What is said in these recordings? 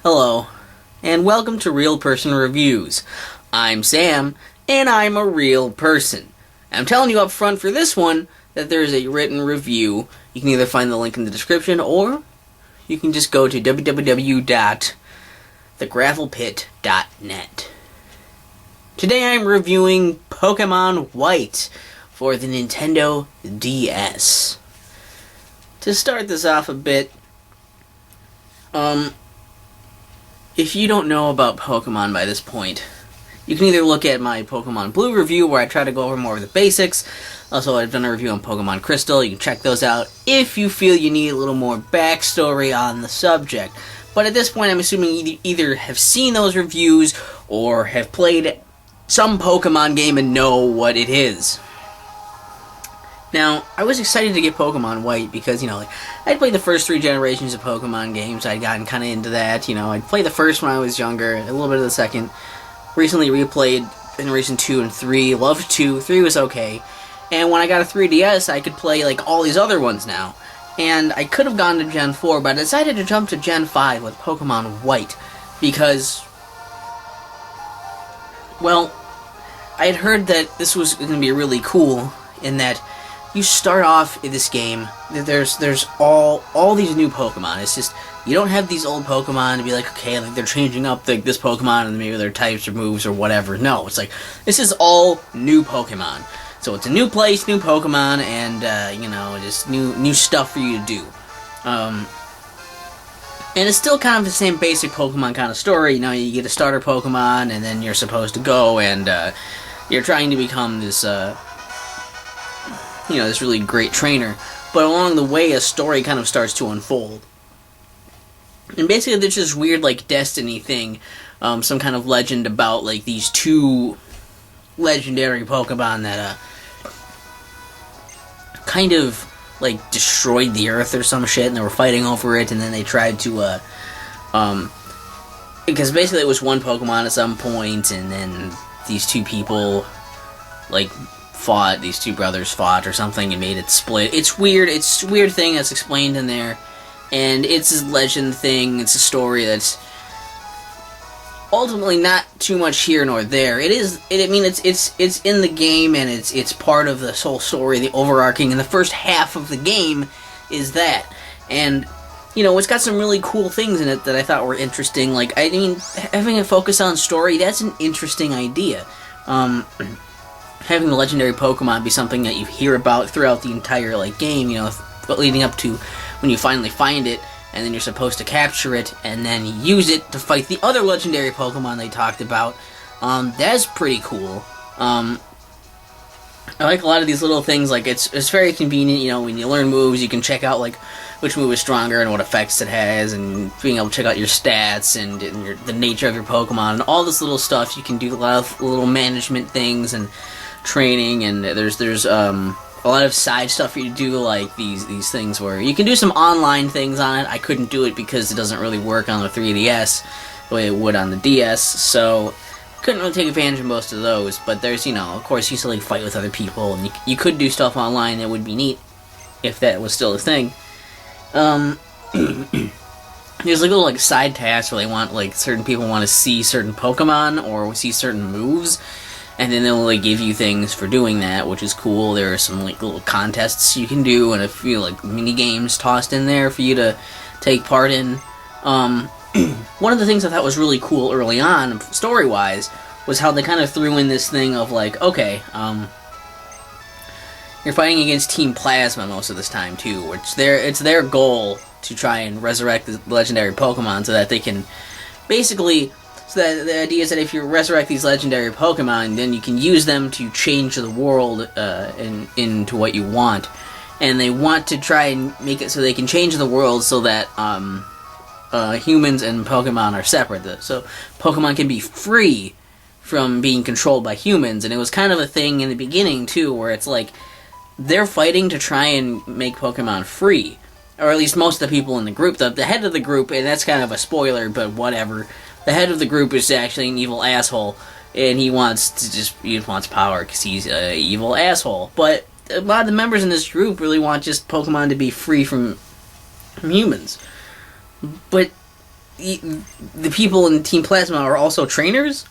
Hello, and welcome to Real Person Reviews. I'm Sam, and I'm a real person. I'm telling you up front for this one that there's a written review. You can either find the link in the description, or you can just go to www.thegravelpit.net. Today I'm reviewing Pokémon White for the Nintendo DS. To start this off a bit, if you don't know about Pokemon by this point, you can either look at my Pokemon Blue review, where I try to go over more of the basics. Also, I've done a review on Pokemon Crystal. You can check those out if you feel you need a little more backstory on the subject. But at this point, I'm assuming you either have seen those reviews or have played some Pokemon game and know what it is. Now, I was excited to get Pokemon White because, I'd played the first 3 generations of Pokemon games. I'd gotten kind of into that, I'd played the first when I was younger, a little bit of the second. Recently replayed Generation 2 and 3, loved 2, 3 was okay. And when I got a 3DS, I could play, all these other ones now. And I could have gone to Gen 4, but I decided to jump to Gen 5 with Pokemon White. Because, well, I had heard that this was going to be really cool in that you start off in this game, there's all these new Pokemon. It's just, you don't have these old Pokemon to be like, okay, they're changing up this Pokemon and maybe their types or moves or whatever. No, it's like, this is all new Pokemon. So it's a new place, new Pokemon, and, just new stuff for you to do. And it's still kind of the same basic Pokemon kind of story. You get a starter Pokemon, and then you're supposed to go, and, you're trying to become this, this really great trainer. But along the way, a story kind of starts to unfold. And basically, there's this weird, destiny thing, some kind of legend about, these 2 legendary Pokemon that, kind of, destroyed the Earth or some shit, and they were fighting over it, and then they tried to, because basically it was one Pokemon at some point, and then these 2 people, fought, these 2 brothers fought or something and made it split. It's weird, it's a weird thing that's explained in there, and it's a legend thing, it's a story that's ultimately not too much here nor there. It's in the game, and it's part of the whole story, the overarching, and the first half of the game is that. And, it's got some really cool things in it that I thought were interesting. Having a focus on story, that's an interesting idea. Having the legendary Pokemon be something that you hear about throughout the entire, game, leading up to when you finally find it, and then you're supposed to capture it, and then use it to fight the other legendary Pokemon they talked about. That's pretty cool. I like a lot of these little things, it's very convenient, when you learn moves, you can check out, which move is stronger and what effects it has, and being able to check out your stats, and the nature of your Pokemon, and all this little stuff. You can do a lot of little management things, and training, and there's a lot of side stuff for you to do, these things where you can do some online things on it. I couldn't do it because it doesn't really work on the 3DS the way it would on the DS, so couldn't really take advantage of most of those. But there's, of course, you still fight with other people, and you could do stuff online that would be neat if that was still a thing. There's little side tasks where they want certain people want to see certain Pokemon or see certain moves, and then they'll give you things for doing that, which is cool. There are some little contests you can do, and a few mini games tossed in there for you to take part in. One of the things I thought was really cool early on, story wise, was how they kind of threw in this thing of okay, you're fighting against Team Plasma most of this time too, which it's their goal to try and resurrect the legendary Pokemon so that they can basically. So the idea is that if you resurrect these legendary Pokemon, then you can use them to change the world into what you want. And they want to try and make it so they can change the world so that humans and Pokemon are separate. So Pokemon can be free from being controlled by humans. And it was kind of a thing in the beginning, too, where it's they're fighting to try and make Pokemon free. Or at least most of the people in the group. The head of the group, and that's kind of a spoiler, but whatever. The head of the group is actually an evil asshole, and he wants power because he's an evil asshole. But a lot of the members in this group really want just Pokemon to be free from humans. But the people in Team Plasma are also trainers,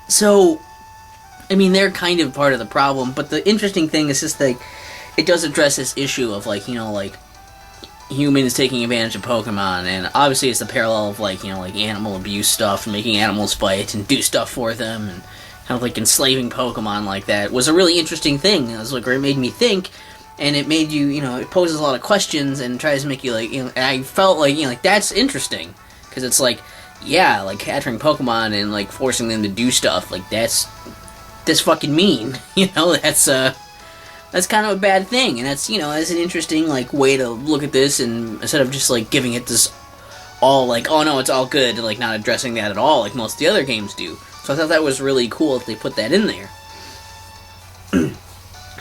so I mean they're kind of part of the problem. But the interesting thing is just like it does address this issue of like like humans taking advantage of Pokemon, and obviously it's the parallel of like like animal abuse stuff and making animals fight and do stuff for them, and kind of like enslaving Pokemon like that was a really interesting thing. It was like it made me think. And it made you, it poses a lot of questions and tries to make you, like, and I felt like, like, that's interesting. Because it's like, yeah, like, capturing Pokemon and, like, forcing them to do stuff, like, that's fucking mean. That's kind of a bad thing. And that's, that's an interesting, like, way to look at this, and instead of just, like, giving it this all, like, oh no, it's all good, and, like, not addressing that at all, like most of the other games do. So I thought that was really cool that they put that in there.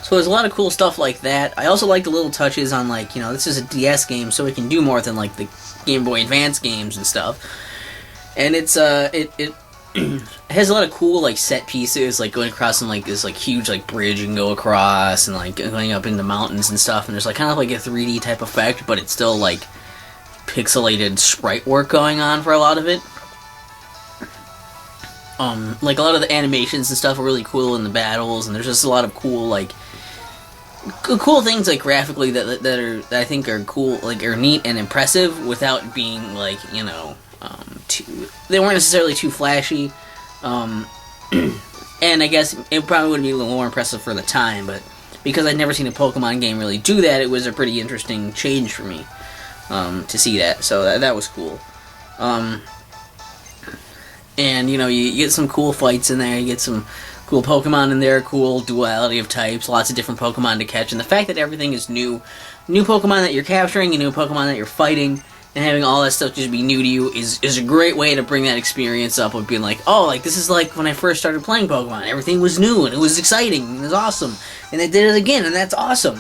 So there's a lot of cool stuff like that. I also like the little touches on, like, this is a DS game, so it can do more than, like, the Game Boy Advance games and stuff. And it's, it has a lot of cool, like, set pieces, like, going across some, like, this, like, huge, like, bridge you can go across, and, like, going up into mountains and stuff, and there's, like, kind of, like, a 3D type effect, but it's still, like, pixelated sprite work going on for a lot of it. Like, a lot of the animations and stuff are really cool in the battles, and there's just a lot of cool, like, cool things, like, graphically that I think are cool, like, are neat and impressive without being, like, they weren't necessarily too flashy, and I guess it probably would be a little more impressive for the time, but because I'd never seen a Pokemon game really do that, it was a pretty interesting change for me, to see that, so that was cool. And, you get some cool fights in there, you get some cool Pokemon in there, cool duality of types, lots of different Pokemon to catch, and the fact that everything is new Pokemon that you're capturing, new Pokemon that you're fighting, and having all that stuff just be new to you is a great way to bring that experience up of being like, oh, like, this is like when I first started playing Pokemon, everything was new, and it was exciting, and it was awesome, and they did it again, and that's awesome.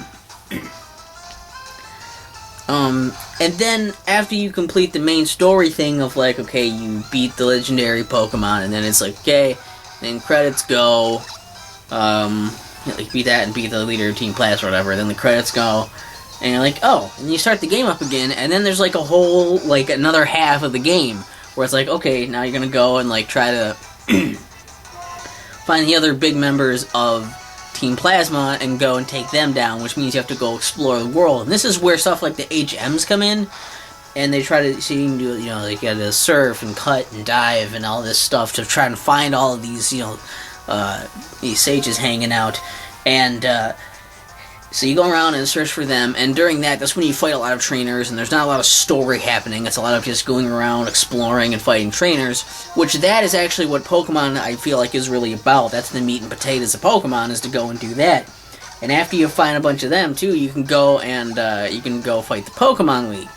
And then, after you complete the main story thing of, like, okay, you beat the legendary Pokemon, and then it's like, okay, then credits go, like, beat that and beat the leader of Team Plasma or whatever, then the credits go, and you're like, oh, and you start the game up again, and then there's, like, a whole, like, another half of the game, where it's like, okay, now you're gonna go and, like, try to find the other big members of Team Plasma and go and take them down, which means you have to go explore the world. And this is where stuff like the HMs come in, and they try to see you can do, like, you gotta surf and cut and dive and all this stuff to try and find all of these, these sages hanging out. And, so you go around and search for them, and during that's when you fight a lot of trainers, and there's not a lot of story happening. It's a lot of just going around, exploring, and fighting trainers, which that is actually what Pokemon, I feel like, is really about. That's the meat and potatoes of Pokemon, is to go and do that. And after you find a bunch of them, too, you can go and, you can go fight the Pokemon League,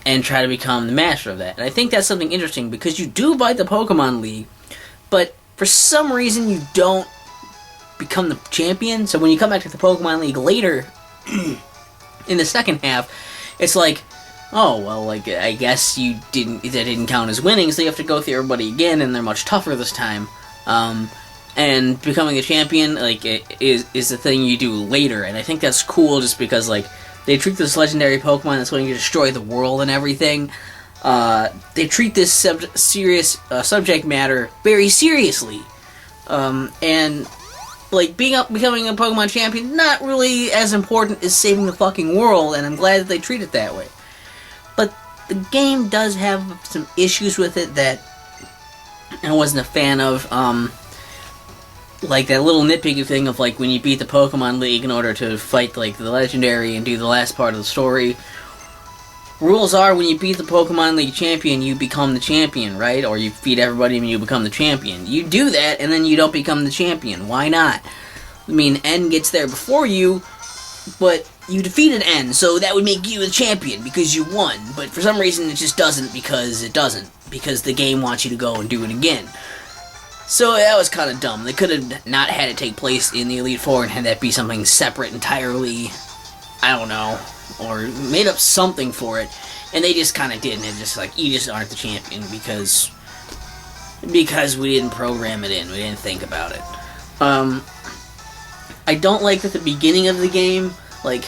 and try to become the master of that. And I think that's something interesting, because you do fight the Pokemon League, but for some reason you don't become the champion. So when you come back to the Pokemon League later, in the second half, it's like, oh, well, like, I guess that didn't count as winning, so you have to go through everybody again, and they're much tougher this time. And becoming a champion, like, is the thing you do later, and I think that's cool just because, like, they treat this legendary Pokemon that's going to destroy the world and everything. They treat this serious subject matter very seriously. And like, becoming a Pokemon champion, not really as important as saving the fucking world, and I'm glad that they treat it that way. But the game does have some issues with it that I wasn't a fan of, like that little nitpicky thing of, like, when you beat the Pokemon League in order to fight, like, the legendary and do the last part of the story, rules are when you beat the Pokemon League champion, you become the champion, right? Or you beat everybody and you become the champion. You do that, and then you don't become the champion. Why not? I mean, N gets there before you, but you defeated N, so that would make you the champion, because you won. But for some reason, it just doesn't, because it doesn't. Because the game wants you to go and do it again. So that was kind of dumb. They could have not had it take place in the Elite Four and had that be something separate entirely. I don't know. Or made up something for it, and they just kind of didn't. It's just like, you just aren't the champion because we didn't program it in. We didn't think about it. I don't like that the beginning of the game, like,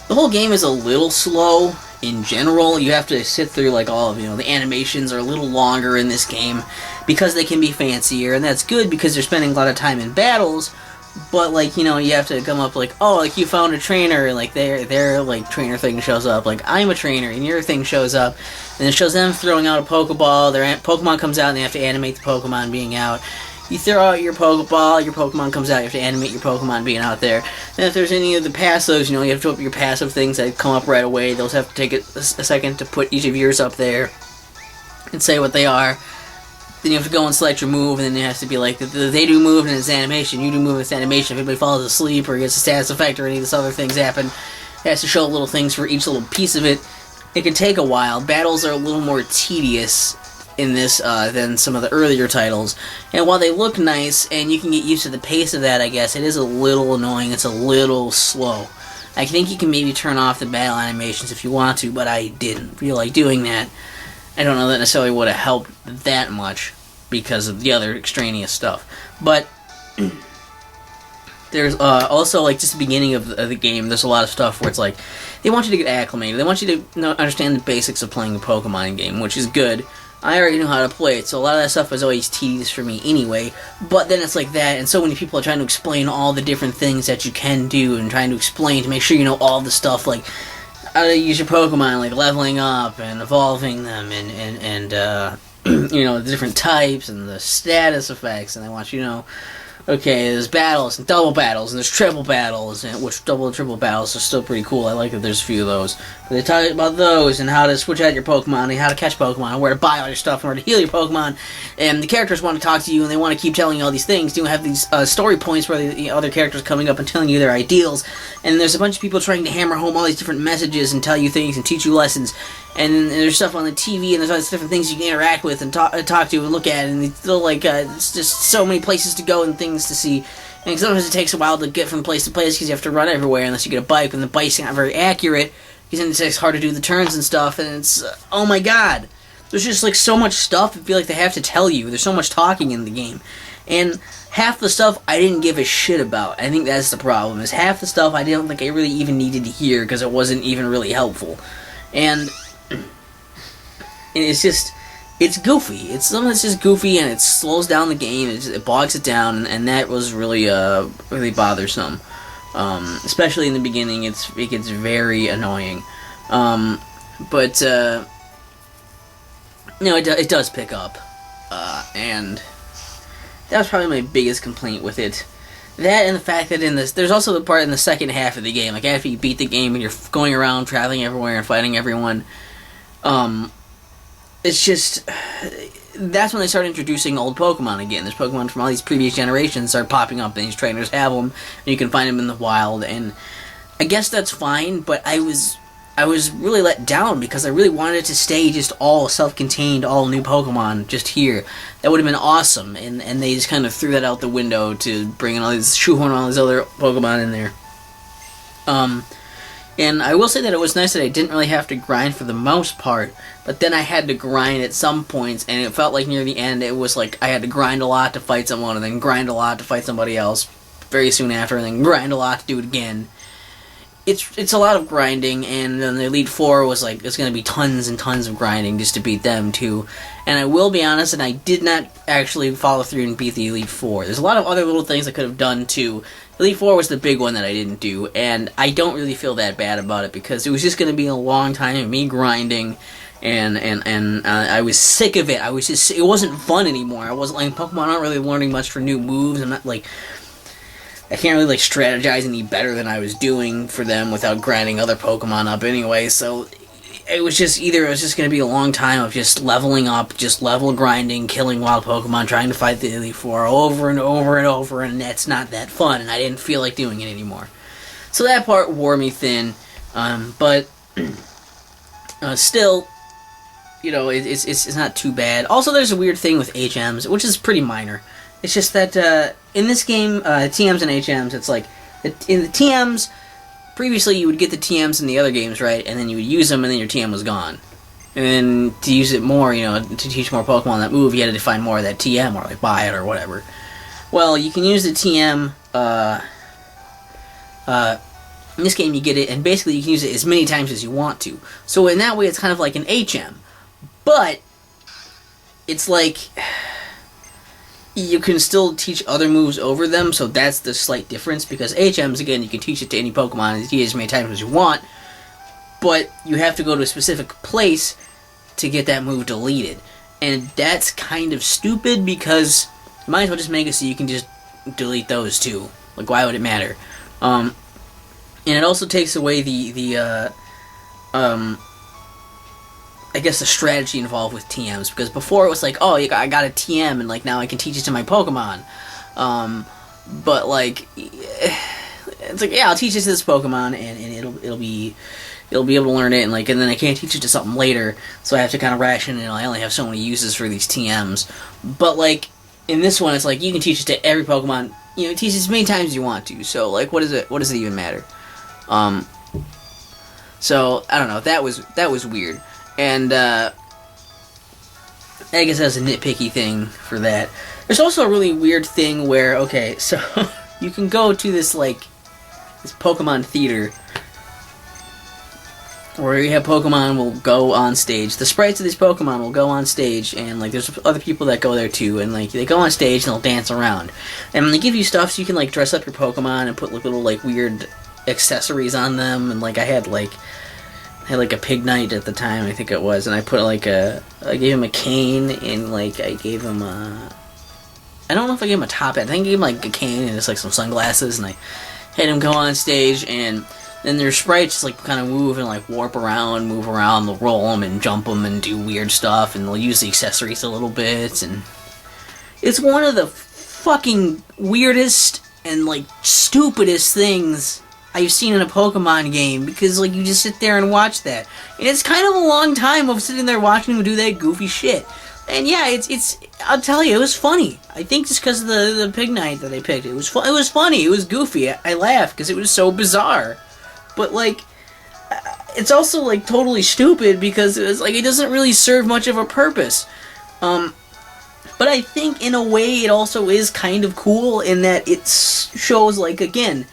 the whole game is a little slow, in general. You have to sit through like all of, the animations are a little longer in this game because they can be fancier, and that's good because they're spending a lot of time in battles. But like, you have to come up like, oh, like you found a trainer, and like their like trainer thing shows up, like I'm a trainer, and your thing shows up, and it shows them throwing out a Pokeball. Their Pokemon comes out, and they have to animate the Pokemon being out. You throw out your Pokeball, your Pokemon comes out, you have to animate your Pokemon being out there. And if there's any of the passives, you have to put up your passive things that come up right away. Those have to take a second to put each of yours up there and say what they are. Then you have to go and select your move, and then it has to be like, they do move and it's animation, you do move and it's animation. If anybody falls asleep or gets a status effect or any of these other things happen, it has to show little things for each little piece of it. It can take a while. Battles are a little more tedious in this than some of the earlier titles, and while they look nice and you can get used to the pace of that, I guess it is a little annoying. It's a little slow. I think you can maybe turn off the battle animations if you want to, but I didn't feel like doing that. I don't know that necessarily would have helped that much because of the other extraneous stuff, but there's also, like, just the beginning of the game, there's a lot of stuff where it's like they want you to get acclimated, they want you to understand the basics of playing a Pokemon game, which is good. I already know how to play it, so a lot of that stuff is always tedious for me anyway, but then it's like that, and so many people are trying to explain all the different things that you can do, and trying to explain to make sure you know all the stuff, like how to use your Pokemon, like leveling up, and evolving them, and the different types, and the status effects, and they want you to know, okay, there's battles, and double battles, and there's triple battles, and which double and triple battles are still pretty cool. I like that there's a few of those. But they talk about those, and how to switch out your Pokemon, and how to catch Pokemon, and where to buy all your stuff, and where to heal your Pokemon. And the characters want to talk to you, and they want to keep telling you all these things. You have these story points where the other characters coming up and telling you their ideals. And there's a bunch of people trying to hammer home all these different messages and tell you things and teach you lessons. And then there's stuff on the TV, and there's all these different things you can interact with and talk to and look at, and it's still like it's just so many places to go and things to see. And sometimes it takes a while to get from place to place because you have to run everywhere unless you get a bike, and the bike's not very accurate because then it takes hard to do the turns and stuff. And it's oh my god, there's just like so much stuff. I feel like they have to tell you. There's so much talking in the game, and half the stuff I didn't give a shit about. I think that's the problem. Is half the stuff I don't think I really even needed to hear because it wasn't even really helpful, and it's goofy. It's something that's just goofy, and it slows down the game. It bogs it down, and that was really really bothersome. Especially in the beginning, it gets very annoying. But it does pick up, and that was probably my biggest complaint with it. That and the fact that there's also the part in the second half of the game, like after you beat the game and you're going around, traveling everywhere, and fighting everyone. It's just, that's when they start introducing old Pokemon again. There's Pokemon from all these previous generations start popping up, and these trainers have them, and you can find them in the wild, and I guess that's fine, but I was really let down because I really wanted it to stay just all self-contained, all new Pokemon just here. That would have been awesome, and they just kind of threw that out the window to bring in all these, shoehorn all these other Pokemon in there. And I will say that it was nice that I didn't really have to grind for the most part, but then I had to grind at some points, and it felt like near the end it was like I had to grind a lot to fight someone, and then grind a lot to fight somebody else very soon after, and then grind a lot to do it again. It's a lot of grinding, and then the Elite Four was like, it's going to be tons and tons of grinding just to beat them too. And I will be honest, and I did not actually follow through and beat the Elite Four. There's a lot of other little things I could have done too. Elite Four was the big one that I didn't do, and I don't really feel that bad about it because it was just going to be a long time of me grinding, and I was sick of it. It wasn't fun anymore. I wasn't like, Pokemon aren't really learning much for new moves. I'm not like, I can't really like strategize any better than I was doing for them without grinding other Pokemon up anyway, so it was just going to be a long time of just leveling up, just level grinding, killing wild Pokemon, trying to fight the Elite Four over and over and over, and that's not that fun, and I didn't feel like doing it anymore. So that part wore me thin, but still, it's not too bad. Also, there's a weird thing with HMs, which is pretty minor. It's just that in this game, TMs and HMs, it's like, in the TMs, previously you would get the TMs in the other games, right, and then you would use them, and then your TM was gone. And then to use it more, to teach more Pokemon that move, you had to find more of that TM, or like buy it, or whatever. Well, you can use the TM In this game, you get it, and basically you can use it as many times as you want to. So in that way, it's kind of like an HM. But it's like you can still teach other moves over them, so that's the slight difference. Because HMs, again, you can teach it to any Pokemon and use it as many times as you want, but you have to go to a specific place to get that move deleted. And that's kind of stupid, because you might as well just make it so you can just delete those too. Like, why would it matter? And it also takes away I guess the strategy involved with TMs, because before it was like, oh, I got a TM, and like now I can teach it to my Pokemon. But like, it's like, yeah, I'll teach it to this Pokemon, and it'll be able to learn it, and then I can't teach it to something later, so I have to kind of ration it. I only have so many uses for these TMs. But like in this one, it's like you can teach it to every Pokemon. Teach it as many times as you want to. So like, what does it even matter? So I don't know. That was weird, and I guess that's a nitpicky thing for that. There's also a really weird thing where, okay, so you can go to this Pokemon theater where you have Pokemon will go on stage. The sprites of these Pokemon will go on stage, and there's other people that go there too, and they go on stage and they'll dance around. And they give you stuff so you can dress up your Pokemon and put little weird accessories on them. And I had a pig knight at the time, I think it was, and I put I gave him a cane, and I gave him I don't know if I gave him a top hat. I think I gave him a cane and just some sunglasses, and I had him go on stage, and then their sprites kind of move and warp around, move around. They'll roll them and jump them and do weird stuff, and they'll use the accessories a little bit. And it's one of the fucking weirdest and stupidest things I've seen in a Pokemon game, because you just sit there and watch that, and it's kind of a long time of sitting there watching them do that goofy shit. And yeah, it's I'll tell you, it was funny. I think just because of the pig knight that I picked, it was funny. It was goofy. I laughed because it was so bizarre. But it's also totally stupid, because it was it doesn't really serve much of a purpose. But I think in a way it also is kind of cool in that it shows again,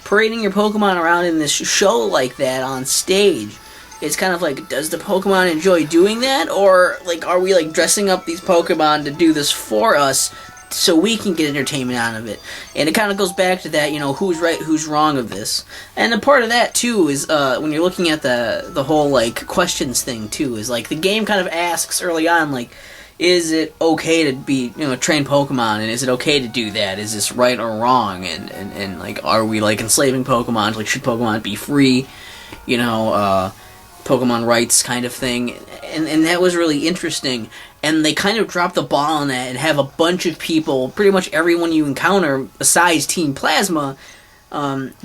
parading your Pokemon around in this show like that on stage. It's kind of does the Pokemon enjoy doing that, or are we dressing up these Pokemon to do this for us so we can get entertainment out of it? And it kind of goes back to that, who's right, who's wrong of this. And a part of that too is when you're looking at the whole questions thing too, is the game kind of asks early on, is it okay to be train Pokemon, and is it okay to do that? Is this right or wrong? And are we enslaving Pokemon? Should Pokemon be free? Pokemon rights kind of thing. And that was really interesting. And they kind of dropped the ball on that and have a bunch of people, pretty much everyone you encounter besides Team Plasma,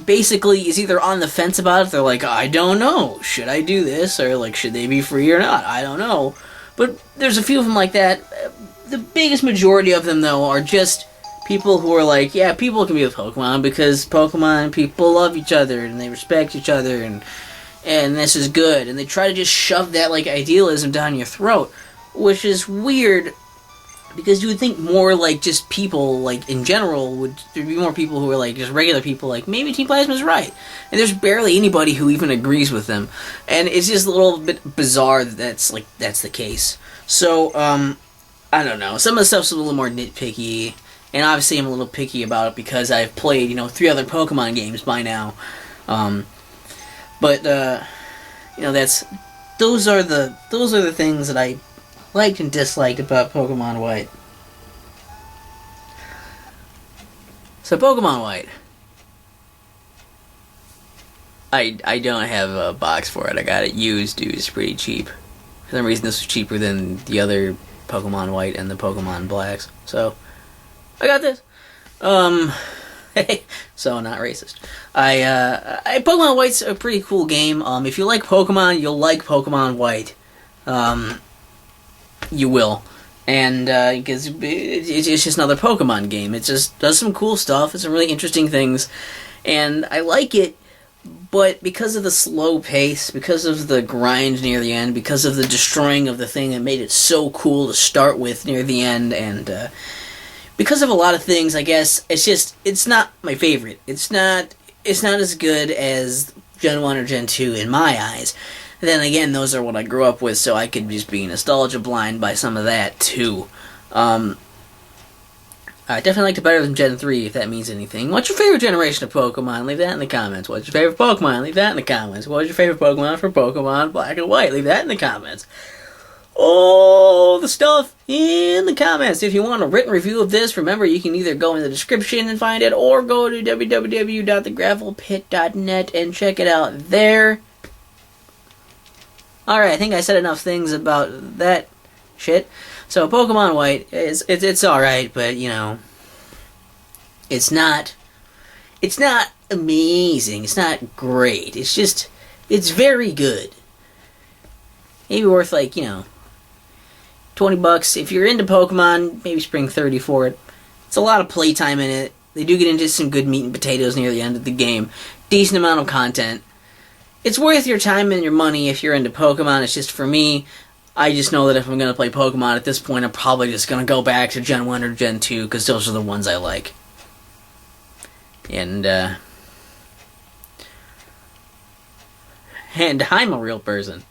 basically is either on the fence about it. They're I don't know, should I do this, or should they be free or not? I don't know. But there's a few of them like that. The biggest majority of them, though, are just people who are yeah, people can be with Pokemon because Pokemon people love each other and they respect each other, and this is good. And they try to just shove that idealism down your throat, which is weird, because you would think more just people in general there'd be more people who are just regular people maybe Team Plasma's right, and there's barely anybody who even agrees with them. And it's just a little bit bizarre that that's the case. So I don't know, some of the stuff's a little more nitpicky, and obviously I'm a little picky about it because I've played 3 other Pokemon games by now. But those are the things that I liked and disliked about Pokemon White. So Pokemon White, I don't have a box for it. I got it used. It was pretty cheap. For some reason, this was cheaper than the other Pokemon White and the Pokemon Blacks. So I got this. So not racist. Pokemon White's a pretty cool game. If you like Pokemon, you'll like Pokemon White. You will. And because it's just another Pokemon game. It just does some cool stuff. It's some really interesting things, and I like it. But because of the slow pace, because of the grind near the end, because of the destroying of the thing that made it so cool to start with near the end, and because of a lot of things, I guess it's not my favorite. It's not it's not as good as Gen 1 or Gen 2 in my eyes. Then again, those are what I grew up with, so I could just be nostalgia blind by some of that, too. I definitely liked it better than Gen 3, if that means anything. What's your favorite generation of Pokemon? Leave that in the comments. What's your favorite Pokemon? Leave that in the comments. What's your favorite Pokemon for Pokemon Black and White? Leave that in the comments. All the stuff in the comments. If you want a written review of this, remember you can either go in the description and find it, or go to www.thegravelpit.net and check it out there. Alright, I think I said enough things about that shit. So, Pokemon White, it's alright, but, you know, it's not amazing, it's not great, it's very good. Maybe worth, like, you know, $20. If you're into Pokemon, maybe spring 30 for it. It's a lot of playtime in it. They do get into some good meat and potatoes near the end of the game. Decent amount of content. It's worth your time and your money if you're into Pokemon. It's just, for me, I just know that if I'm going to play Pokemon at this point, I'm probably just going to go back to Gen 1 or Gen 2, because those are the ones I like. And I'm a real person.